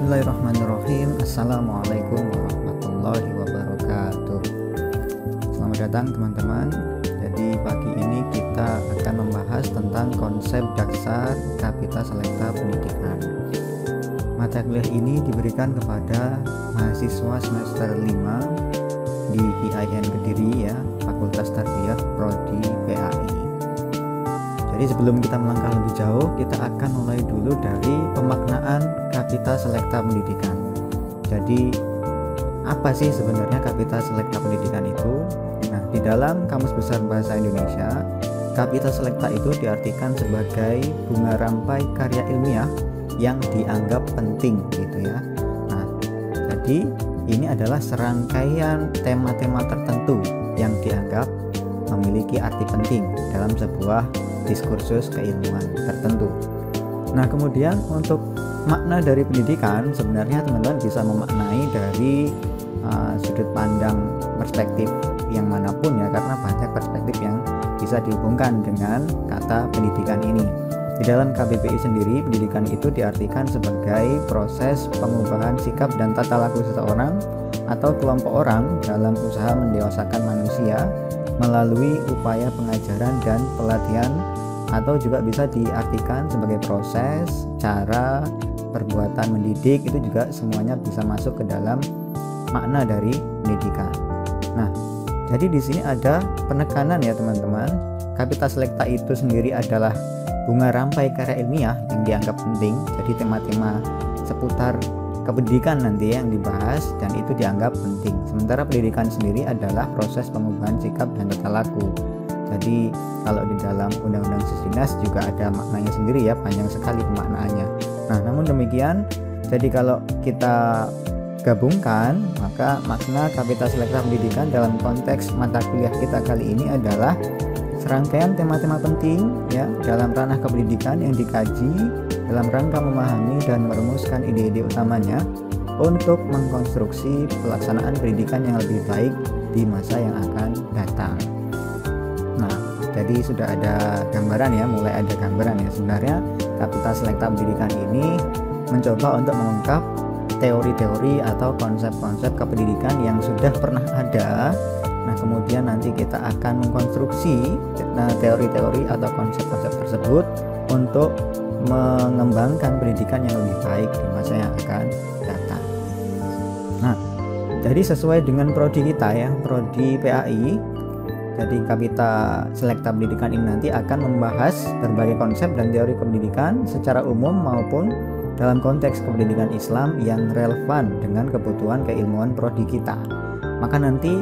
Bismillahirrahmanirrahim. Assalamualaikum warahmatullahi wabarakatuh. Selamat datang teman-teman. Jadi pagi ini kita akan membahas tentang konsep dasar Kapita Selekta Pendidikan. Mata kuliah ini diberikan kepada mahasiswa semester 5 di IAIN Kediri ya, Fakultas Tarbiyah Prodi PAI. Jadi sebelum kita melangkah lebih jauh, kita akan mulai dulu dari pemaknaan Kapita Selekta Pendidikan. Jadi apa sih sebenarnya Kapita Selekta Pendidikan itu? Nah, di dalam Kamus Besar Bahasa Indonesia, Kapita Selekta itu diartikan sebagai bunga rampai karya ilmiah yang dianggap penting gitu ya. Nah, jadi ini adalah serangkaian tema-tema tertentu yang dianggap memiliki arti penting dalam sebuah diskursus keilmuan tertentu. Nah, kemudian untuk makna dari pendidikan, sebenarnya teman-teman bisa memaknai dari sudut pandang perspektif yang manapun ya, karena banyak perspektif yang bisa dihubungkan dengan kata pendidikan ini. Di dalam KBBI sendiri, pendidikan itu diartikan sebagai proses pengubahan sikap dan tata laku seseorang atau kelompok orang dalam usaha mendewasakan manusia melalui upaya pengajaran dan pelatihan, atau juga bisa diartikan sebagai proses, cara, perbuatan mendidik. Itu juga semuanya bisa masuk ke dalam makna dari pendidikan. Nah, jadi di sini ada penekanan ya teman-teman. Kapita Selekta itu sendiri adalah bunga rampai karya ilmiah yang dianggap penting. Jadi tema-tema seputar kependidikan nanti yang dibahas dan itu dianggap penting. Sementara pendidikan sendiri adalah proses pengubahan sikap dan tata laku. Jadi kalau di dalam Undang-Undang Sisdinas juga ada maknanya sendiri ya, panjang sekali pemaknaannya. Nah, namun demikian, jadi kalau kita gabungkan, maka makna Kapita Selekta Pendidikan dalam konteks mata kuliah kita kali ini adalah serangkaian tema-tema penting ya dalam ranah kependidikan yang dikaji dalam rangka memahami dan merumuskan ide-ide utamanya untuk mengkonstruksi pelaksanaan pendidikan yang lebih baik di masa yang akan datang. Nah, jadi sudah ada gambaran ya, mulai ada gambaran ya. Sebenarnya Kapita Selekta Pendidikan ini mencoba untuk mengungkap teori-teori atau konsep-konsep kependidikan yang sudah pernah ada. Nah, kemudian nanti kita akan mengkonstruksi teori-teori atau konsep-konsep tersebut untuk mengembangkan pendidikan yang lebih baik di masa yang akan datang. Nah, jadi sesuai dengan prodi kita ya, prodi PAI. Jadi Kapita Selekta Pendidikan ini nanti akan membahas berbagai konsep dan teori pendidikan secara umum maupun dalam konteks pendidikan Islam yang relevan dengan kebutuhan keilmuan prodi kita. Maka nanti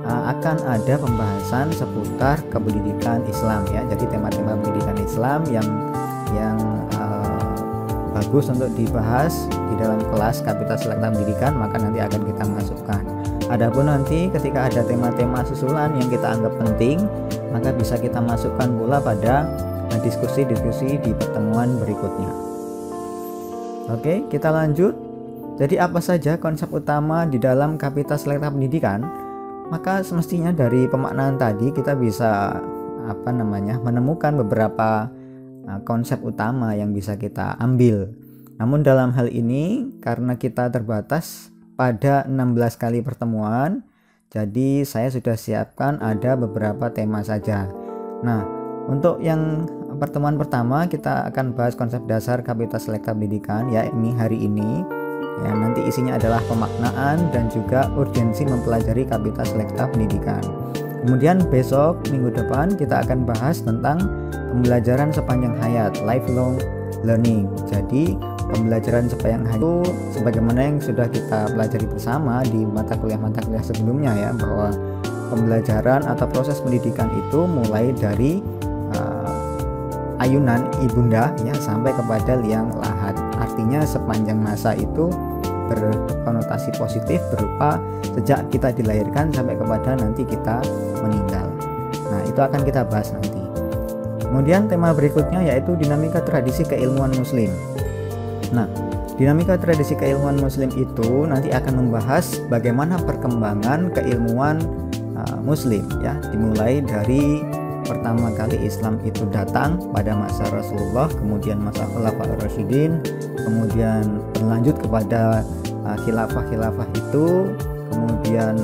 akan ada pembahasan seputar kependidikan Islam ya. Jadi tema-tema pendidikan Islam yang bagus untuk dibahas di dalam kelas Kapita Selekta Pendidikan, maka nanti akan kita masukkan. Adapun nanti ketika ada tema-tema susulan yang kita anggap penting, maka bisa kita masukkan pula pada diskusi-diskusi di pertemuan berikutnya. Oke, kita lanjut. Jadi apa saja konsep utama di dalam Kapita Selekta Pendidikan? Maka semestinya dari pemaknaan tadi kita bisa menemukan beberapa konsep utama yang bisa kita ambil. Namun dalam hal ini karena kita terbatas pada 16 kali pertemuan, jadi saya sudah siapkan ada beberapa tema saja. Nah, untuk yang pertemuan pertama kita akan bahas konsep dasar Kapita Selekta Pendidikan ya, ini hari ini. Ya, nanti isinya adalah pemaknaan dan juga urgensi mempelajari Kapita Selekta Pendidikan. Kemudian besok minggu depan kita akan bahas tentang pembelajaran sepanjang hayat, lifelong learning. Jadi pembelajaran sepanjang hayat itu sebagaimana yang sudah kita pelajari bersama di mata kuliah sebelumnya ya, bahwa pembelajaran atau proses pendidikan itu mulai dari ayunan ibunda ya sampai kepada liang lahat. Artinya sepanjang masa itu berkonotasi positif berupa sejak kita dilahirkan sampai kepada nanti kita meninggal. Nah, itu akan kita bahas nanti. Kemudian tema berikutnya yaitu dinamika tradisi keilmuan muslim. Nah, dinamika tradisi keilmuan muslim itu nanti akan membahas bagaimana perkembangan keilmuan muslim ya, dimulai dari pertama kali Islam itu datang pada masa Rasulullah, kemudian masa Khulafaur Rasyidin, kemudian berlanjut kepada khilafah-khilafah itu, kemudian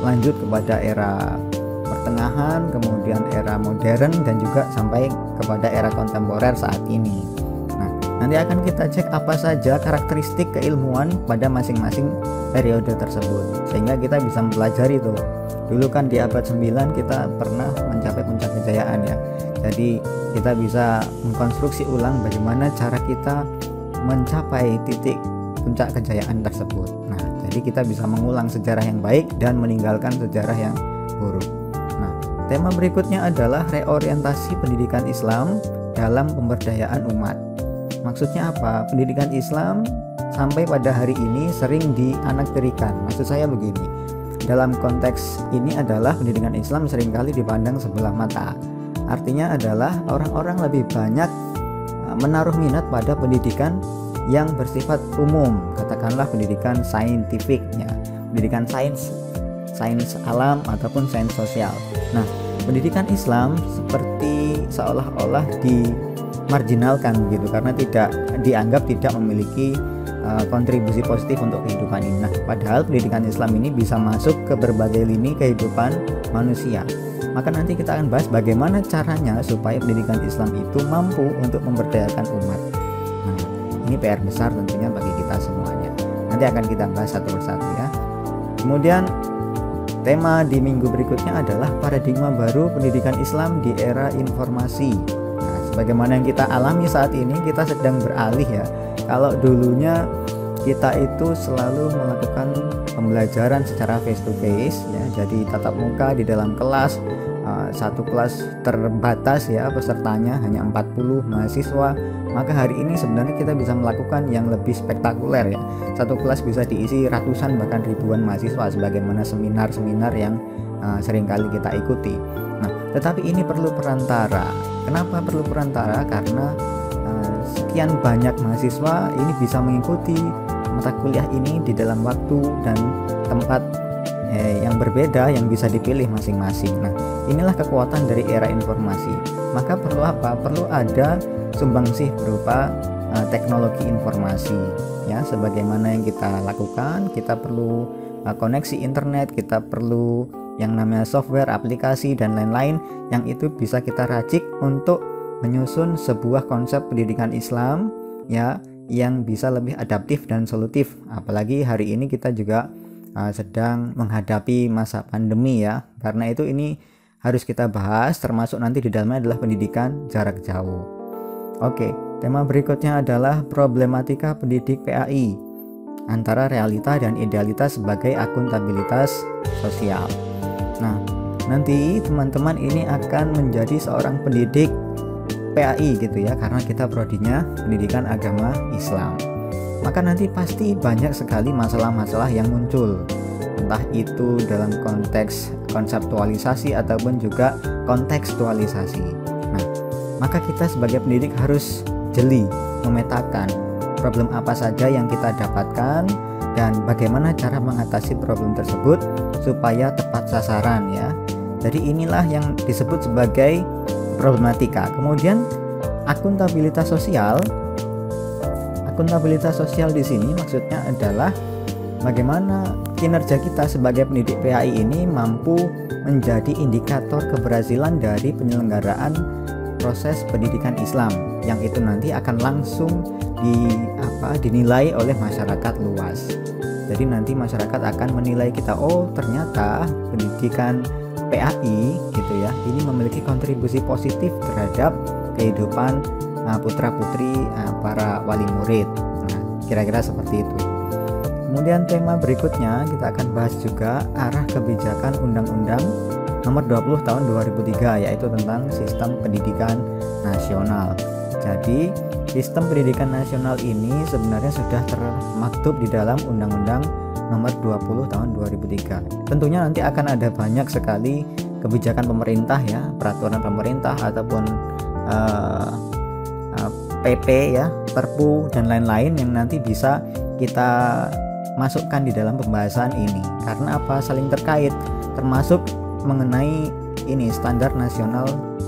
lanjut kepada era pertengahan, kemudian era modern, dan juga sampai kepada era kontemporer saat ini. Nah, nanti akan kita cek apa saja karakteristik keilmuan pada masing-masing periode tersebut, sehingga kita bisa mempelajari tuh. Dulu kan di abad 9 kita pernah mencapai puncak kejayaan ya. Jadi kita bisa mengkonstruksi ulang bagaimana cara kita mencapai titik puncak kejayaan tersebut. Nah, jadi kita bisa mengulang sejarah yang baik dan meninggalkan sejarah yang buruk. Nah, tema berikutnya adalah reorientasi pendidikan Islam dalam pemberdayaan umat. Maksudnya apa? Pendidikan Islam sampai pada hari ini sering dianaktirikan. Maksud saya begini, dalam konteks ini adalah pendidikan Islam seringkali dipandang sebelah mata. Artinya adalah orang-orang lebih banyak menaruh minat pada pendidikan yang bersifat umum, katakanlah pendidikan saintifik ya, pendidikan sains alam ataupun sains sosial. Nah, pendidikan Islam seperti seolah-olah dimarginalkan gitu, karena tidak dianggap tidak memiliki kontribusi positif untuk kehidupan ini. Nah, padahal pendidikan Islam ini bisa masuk ke berbagai lini kehidupan manusia. Maka nanti kita akan bahas bagaimana caranya supaya pendidikan Islam itu mampu untuk memberdayakan umat. Nah, ini PR besar tentunya bagi kita semuanya. Nanti akan kita bahas satu persatu ya. Kemudian tema di minggu berikutnya adalah paradigma baru pendidikan Islam di era informasi. Nah, sebagaimana yang kita alami saat ini, kita sedang beralih ya. Kalau dulunya kita itu selalu melakukan pembelajaran secara face to face ya, jadi tatap muka di dalam kelas, satu kelas terbatas ya, pesertanya hanya 40 mahasiswa. Maka hari ini sebenarnya kita bisa melakukan yang lebih spektakuler ya, satu kelas bisa diisi ratusan bahkan ribuan mahasiswa, sebagaimana seminar-seminar yang seringkali kita ikuti. Nah, tetapi ini perlu perantara. Kenapa perlu perantara? Karena sekian banyak mahasiswa ini bisa mengikuti mata kuliah ini di dalam waktu dan tempat yang berbeda yang bisa dipilih masing-masing. Nah, inilah kekuatan dari era informasi. Maka perlu apa? Perlu ada sumbangsih berupa teknologi informasi ya, sebagaimana yang kita lakukan. Kita perlu koneksi internet, kita perlu yang namanya software, aplikasi dan lain-lain yang itu bisa kita racik untuk menyusun sebuah konsep pendidikan Islam ya, yang bisa lebih adaptif dan solutif. Apalagi hari ini kita juga sedang menghadapi masa pandemi ya. Karena itu ini harus kita bahas, termasuk nanti di dalamnya adalah pendidikan jarak jauh. Oke, tema berikutnya adalah problematika pendidik PAI antara realita dan idealitas sebagai akuntabilitas sosial. Nah, nanti teman-teman ini akan menjadi seorang pendidik PAI gitu ya, karena kita prodinya pendidikan agama Islam. Maka nanti pasti banyak sekali masalah-masalah yang muncul, entah itu dalam konteks konseptualisasi ataupun juga kontekstualisasi. Nah, maka kita sebagai pendidik harus jeli memetakan problem apa saja yang kita dapatkan dan bagaimana cara mengatasi problem tersebut supaya tepat sasaran ya. Jadi inilah yang disebut sebagai problematika. Kemudian akuntabilitas sosial. Akuntabilitas sosial di sini maksudnya adalah bagaimana kinerja kita sebagai pendidik PAI ini mampu menjadi indikator keberhasilan dari penyelenggaraan proses pendidikan Islam yang itu nanti akan langsung dinilai oleh masyarakat luas. Jadi nanti masyarakat akan menilai kita, oh ternyata pendidikan PAI gitu ya, ini memiliki kontribusi positif terhadap kehidupan putra-putri para wali murid. Nah, kira-kira seperti itu. Kemudian tema berikutnya kita akan bahas juga arah kebijakan Undang-Undang Nomor 20 Tahun 2003, yaitu tentang sistem pendidikan nasional. Jadi sistem pendidikan nasional ini sebenarnya sudah termaktub di dalam Undang-Undang Nomor 20 Tahun 2003. Tentunya nanti akan ada banyak sekali kebijakan pemerintah ya, peraturan pemerintah ataupun PP ya, Perpu dan lain-lain yang nanti bisa kita masukkan di dalam pembahasan ini. Karena apa? Saling terkait, termasuk mengenai ini standar nasional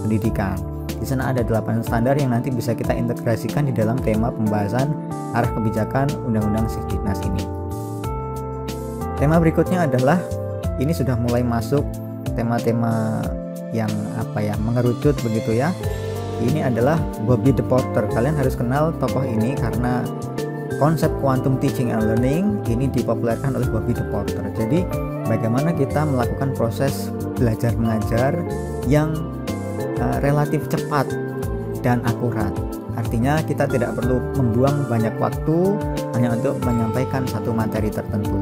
pendidikan. Di sana ada 8 standar yang nanti bisa kita integrasikan di dalam tema pembahasan arah kebijakan Undang-Undang Sisdiknas ini. Tema berikutnya adalah, ini sudah mulai masuk tema-tema yang mengerucut begitu ya. Ini adalah Bobby the Porter. Kalian harus kenal tokoh ini karena konsep quantum teaching and learning ini dipopulerkan oleh Bobby the Porter. Jadi bagaimana kita melakukan proses belajar mengajar yang relatif cepat dan akurat. Artinya kita tidak perlu membuang banyak waktu hanya untuk menyampaikan satu materi tertentu.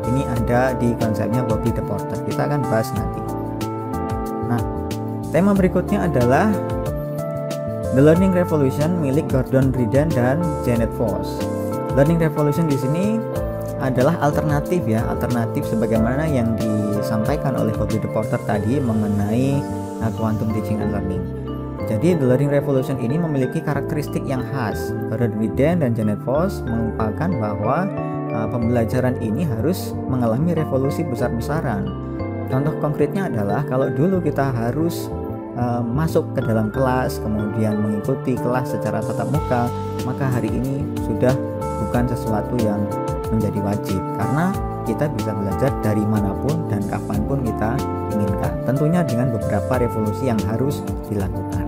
Ini ada di konsepnya Bobby the Porter. Kita akan bahas nanti. Nah, tema berikutnya adalah The Learning Revolution milik Gordon Dryden dan Janet Foss. Learning Revolution di sini adalah alternatif sebagaimana yang disampaikan oleh Bobby the Porter tadi mengenai quantum teaching and learning. Jadi The Learning Revolution ini memiliki karakteristik yang khas. Gordon Dryden dan Janet Foss mengungkapkan bahwa pembelajaran ini harus mengalami revolusi besar-besaran. Contoh konkretnya adalah kalau dulu kita harus masuk ke dalam kelas, kemudian mengikuti kelas secara tatap muka, maka hari ini sudah bukan sesuatu yang menjadi wajib, karena kita bisa belajar dari manapun dan kapanpun kita inginkan, tentunya dengan beberapa revolusi yang harus dilakukan.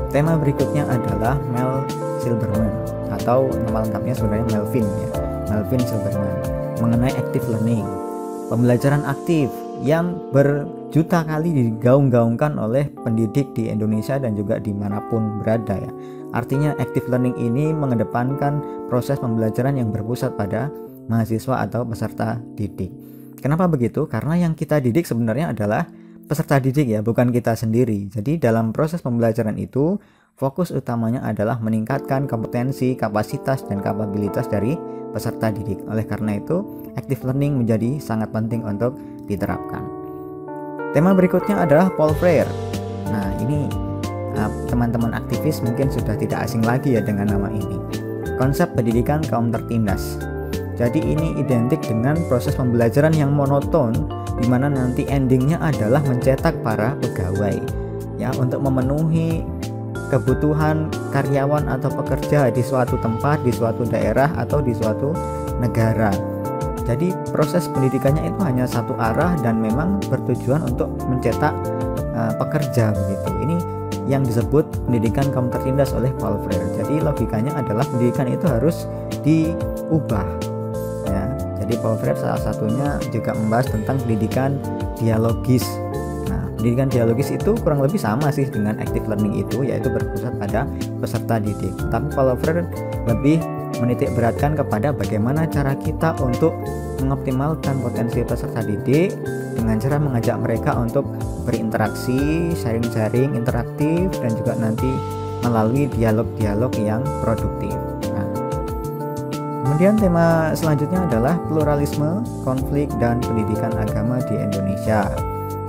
Tema berikutnya adalah Mel Silberman, atau nama lengkapnya sebenarnya Melvin Silberman, mengenai active learning, pembelajaran aktif yang berjuta kali digaung-gaungkan oleh pendidik di Indonesia dan juga dimanapun berada ya. Artinya active learning ini mengedepankan proses pembelajaran yang berpusat pada mahasiswa atau peserta didik. Kenapa begitu? Karena yang kita didik sebenarnya adalah peserta didik ya, bukan kita sendiri. Jadi dalam proses pembelajaran itu fokus utamanya adalah meningkatkan kompetensi, kapasitas, dan kapabilitas dari peserta didik. Oleh karena itu, active learning menjadi sangat penting untuk diterapkan. Tema berikutnya adalah Paul Freire. Nah, ini teman-teman aktivis mungkin sudah tidak asing lagi ya dengan nama ini. Konsep pendidikan kaum tertindas. Jadi ini identik dengan proses pembelajaran yang monoton, di mana nanti endingnya adalah mencetak para pegawai ya untuk memenuhi kebutuhan karyawan atau pekerja di suatu tempat, di suatu daerah, atau di suatu negara. Jadi proses pendidikannya itu hanya satu arah dan memang bertujuan untuk mencetak pekerja begitu. Ini yang disebut pendidikan kaum tertindas oleh Paul Freire. Jadi logikanya adalah pendidikan itu harus diubah ya. Jadi Paul Freire salah satunya juga membahas tentang pendidikan dialogis. Nah, pendidikan dialogis itu kurang lebih sama sih dengan active learning itu, yaitu berpusat pada peserta didik. Tapi Paul Freire lebih menitik beratkan kepada bagaimana cara kita untuk mengoptimalkan potensi peserta didik dengan cara mengajak mereka untuk berinteraksi, sharing-sharing, interaktif, dan juga nanti melalui dialog-dialog yang produktif. Nah, kemudian tema selanjutnya adalah pluralisme, konflik, dan pendidikan agama di Indonesia.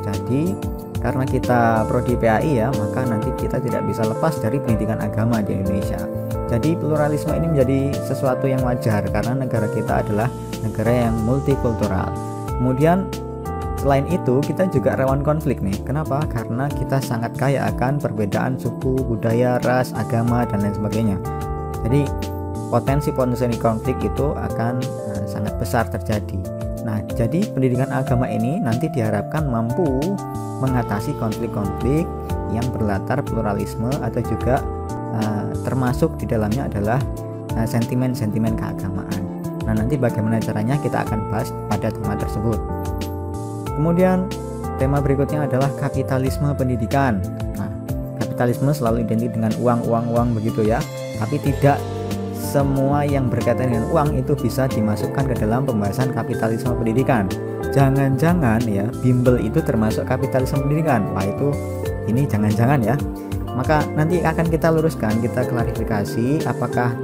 Jadi karena kita prodi PAI ya, maka nanti kita tidak bisa lepas dari pendidikan agama di Indonesia. Jadi pluralisme ini menjadi sesuatu yang wajar karena negara kita adalah negara yang multikultural. Kemudian selain itu kita juga rawan konflik nih. Kenapa? Karena kita sangat kaya akan perbedaan suku, budaya, ras, agama, dan lain sebagainya. Jadi potensi konflik itu akan sangat besar terjadi. Nah, jadi pendidikan agama ini nanti diharapkan mampu mengatasi konflik-konflik yang berlatar pluralisme atau juga termasuk di dalamnya adalah sentimen-sentimen keagamaan. Nah, nanti bagaimana caranya kita akan bahas pada tema tersebut. Kemudian tema berikutnya adalah kapitalisme pendidikan. Nah, kapitalisme selalu identik dengan uang begitu ya, tapi tidak semua yang berkaitan dengan uang itu bisa dimasukkan ke dalam pembahasan kapitalisme pendidikan. Jangan-jangan ya bimbel itu termasuk kapitalisme pendidikan. Wah, itu ini jangan-jangan ya. Maka nanti akan kita luruskan, kita klarifikasi apakah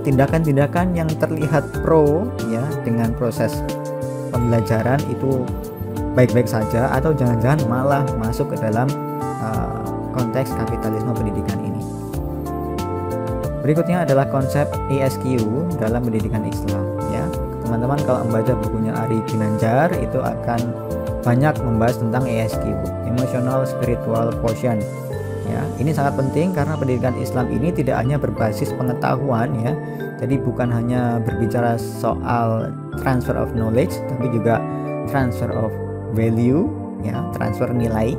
tindakan-tindakan yang terlihat pro ya dengan proses pembelajaran itu baik-baik saja, atau jangan-jangan malah masuk ke dalam konteks kapitalisme pendidikan ini. Berikutnya adalah konsep ESQ dalam pendidikan Islam ya. Teman-teman kalau membaca bukunya Ari Ginanjar itu akan banyak membahas tentang ESQ, Emotional Spiritual Quotient. Ya, ini sangat penting karena pendidikan Islam ini tidak hanya berbasis pengetahuan ya. Jadi bukan hanya berbicara soal transfer of knowledge, tapi juga transfer of value ya, transfer nilai.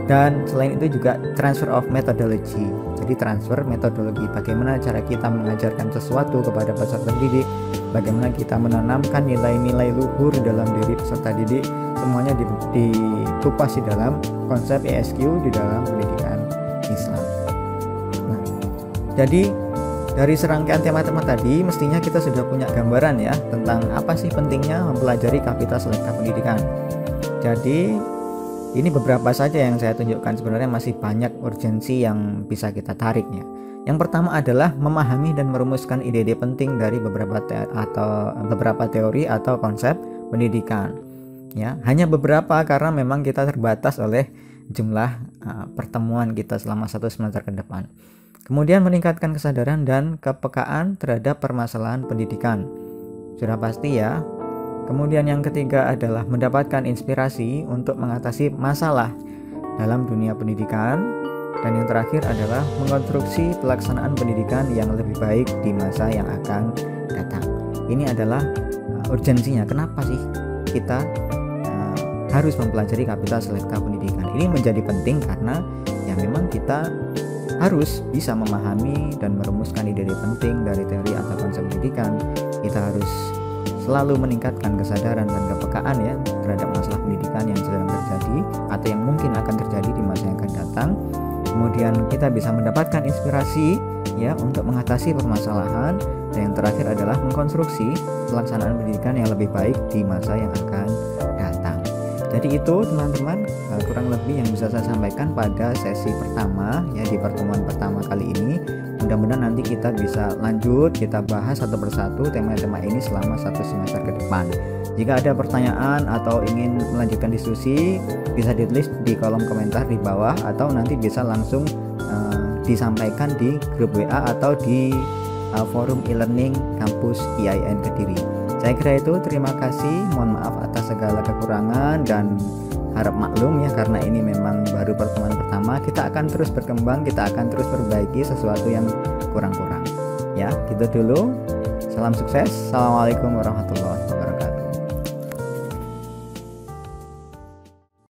Dan selain itu juga transfer of methodology. Jadi transfer metodologi, bagaimana cara kita mengajarkan sesuatu kepada peserta didik, bagaimana kita menanamkan nilai-nilai luhur dalam diri peserta didik, semuanya dikupas di dalam konsep ESQ di dalam pendidikan Islam. Nah, jadi dari serangkaian tema-tema tadi mestinya kita sudah punya gambaran ya tentang apa sih pentingnya mempelajari Kapital Selekta Pendidikan. Jadi ini beberapa saja yang saya tunjukkan, sebenarnya masih banyak urgensi yang bisa kita tariknya. Yang pertama adalah memahami dan merumuskan ide-ide penting dari beberapa teori atau konsep pendidikan. Ya, hanya beberapa karena memang kita terbatas oleh jumlah pertemuan kita selama 1 semester ke depan. Kemudian meningkatkan kesadaran dan kepekaan terhadap permasalahan pendidikan. Sudah pasti ya. Kemudian yang ketiga adalah mendapatkan inspirasi untuk mengatasi masalah dalam dunia pendidikan. Dan yang terakhir adalah mengkonstruksi pelaksanaan pendidikan yang lebih baik di masa yang akan datang. Ini adalah urgensinya. Kenapa sih kita harus mempelajari Kapital Selekta Pendidikan? Ini menjadi penting karena ya memang kita harus bisa memahami dan merumuskan ide-ide penting dari teori atau konsep pendidikan. Kita harus selalu meningkatkan kesadaran dan kepekaan ya terhadap masalah pendidikan yang sedang terjadi atau yang mungkin akan terjadi di masa yang akan datang. Kemudian kita bisa mendapatkan inspirasi ya untuk mengatasi permasalahan, dan yang terakhir adalah mengkonstruksi pelaksanaan pendidikan yang lebih baik di masa yang akan datang. Jadi itu teman-teman kurang lebih yang bisa saya sampaikan pada sesi pertama ya, di pertemuan pertama kali ini. Mudah-mudahan nanti kita bisa lanjut, kita bahas satu persatu tema-tema ini selama 1 semester ke depan. Jika ada pertanyaan atau ingin melanjutkan diskusi, bisa ditulis di kolom komentar di bawah atau nanti bisa langsung disampaikan di grup WA atau di forum e-learning kampus IAIN Kediri. Saya kira itu, terima kasih, mohon maaf atas segala kekurangan dan harap maklum ya karena ini memang baru pertemuan pertama. Kita akan terus berkembang, kita akan terus perbaiki sesuatu yang kurang-kurang. Ya, gitu dulu. Salam sukses. Assalamualaikum warahmatullahi wabarakatuh.